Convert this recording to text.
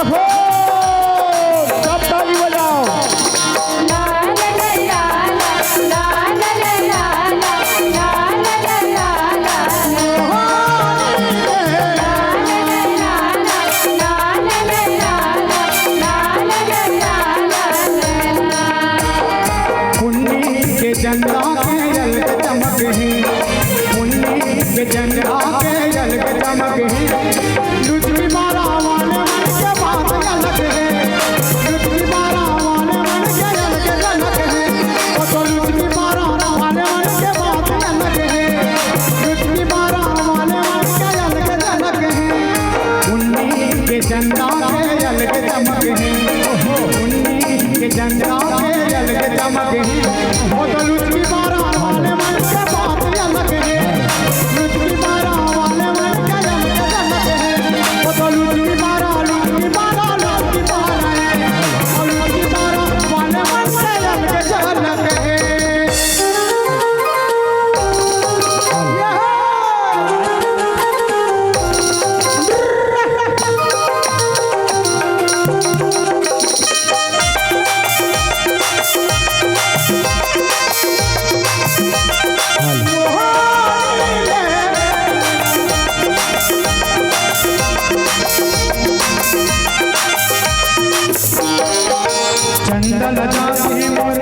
हो सब ताली बजाओ। झंडा के जल चमक है मुन्नी के झंडा के जल चमक है लुचकी मारा वाले मन के बात अलग है लुचकी मारा वाले मन के अलग अलग है वो तो लुचकी मारा वाले मन के बात अलग है लुचकी मारा वाले मन के अलग अलग है मुन्नी के झंडा के जल चमक है मुन्नी के झंडा के जल चमक है वो तो लुचकी मारा वाले मन के बात अलग है लुचकी मारा वाले मन के अलग अलग है वो तो लुचकी मारा है और लुचकी मारा वाले मन के अलग अलग है। चंदन जाती मोर